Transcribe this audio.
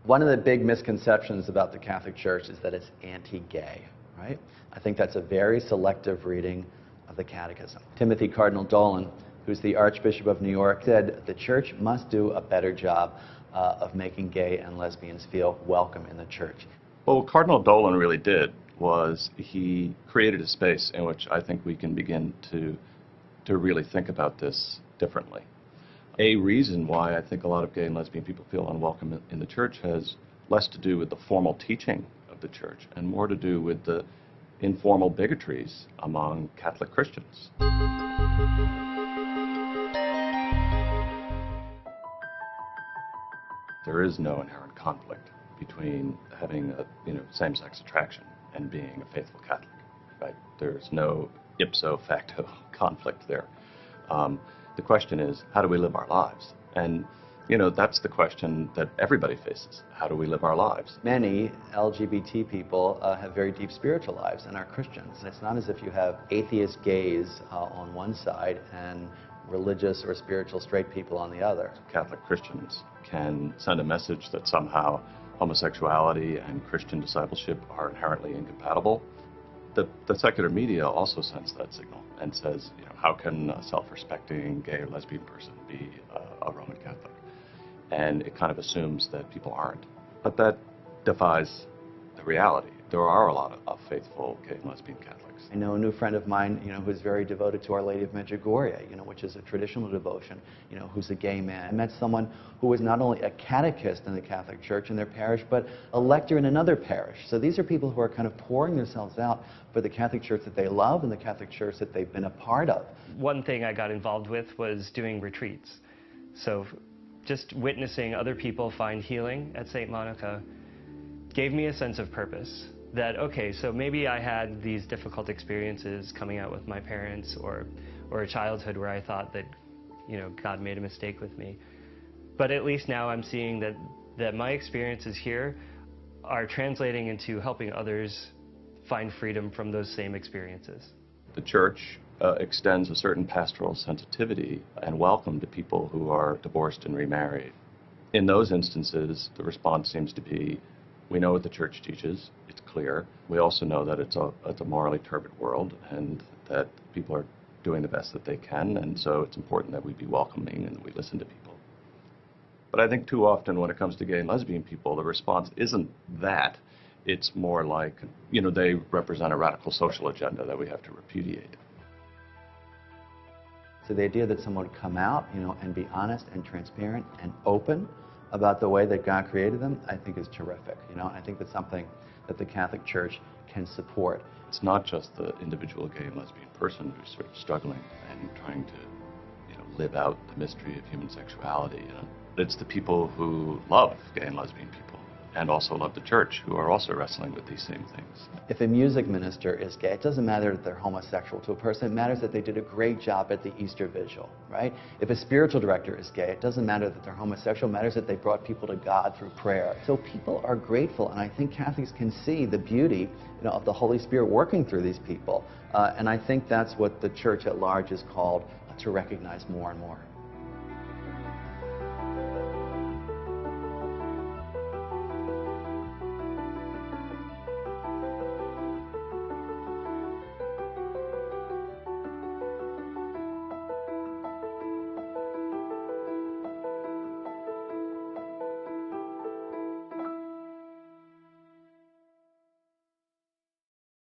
One of the big misconceptions about the Catholic Church is that it's anti-gay, right? I think that's a very selective reading of the Catechism. Timothy Cardinal Dolan, who's the Archbishop of New York, said the Church must do a better job of making gay and lesbians feel welcome in the Church. Well, what Cardinal Dolan really did was he created a space in which I think we can begin to really think about this differently. A reason why I think a lot of gay and lesbian people feel unwelcome in the Church has less to do with the formal teaching of the Church and more to do with the informal bigotries among Catholic Christians. There is no inherent conflict between having a same-sex attraction and being a faithful Catholic, right? There's no ipso facto conflict there. The question is, how do we live our lives? And that's the question that everybody faces. How do we live our lives? Many LGBT people have very deep spiritual lives and are Christians. And it's not as if you have atheist gays on one side and religious or spiritual straight people on the other. Catholic Christians can send a message that somehow homosexuality and Christian discipleship are inherently incompatible. The secular media also sends that signal and says, how can a self-respecting gay or lesbian person be a Roman Catholic? And it kind of assumes that people aren't. But that defies the reality. There are a lot of faithful gay and lesbian Catholics. I know a new friend of mine, who's very devoted to Our Lady of Medjugorje, which is a traditional devotion, who's a gay man. I met someone who was not only a catechist in the Catholic Church in their parish, but a lector in another parish. So these are people who are kind of pouring themselves out for the Catholic Church that they love and the Catholic Church that they've been a part of. One thing I got involved with was doing retreats. So just witnessing other people find healing at St. Monica gave me a sense of purpose. That, okay, so maybe I had these difficult experiences coming out with my parents or a childhood where I thought that, God made a mistake with me. But at least now I'm seeing that my experiences here are translating into helping others find freedom from those same experiences. The Church extends a certain pastoral sensitivity and welcome to people who are divorced and remarried. In those instances, the response seems to be, we know what the Church teaches, it's clear. We also know that it's a morally turbid world and that people are doing the best that they can, and so it's important that we be welcoming and that we listen to people. But I think too often when it comes to gay and lesbian people, the response isn't that. It's more like, they represent a radical social agenda that we have to repudiate. So the idea that someone would come out, and be honest and transparent and open about the way that God created them, I think is terrific. I think that's something that the Catholic Church can support. It's not just the individual gay and lesbian person who's sort of struggling and trying to, live out the mystery of human sexuality. It's the people who love gay and lesbian people and also love the Church, who are also wrestling with these same things. If a music minister is gay, it doesn't matter that they're homosexual to a person. It matters that they did a great job at the Easter Vigil, right? If a spiritual director is gay, it doesn't matter that they're homosexual. It matters that they brought people to God through prayer. So people are grateful, and I think Catholics can see the beauty of the Holy Spirit working through these people. And I think that's what the Church at large is called to recognize more and more.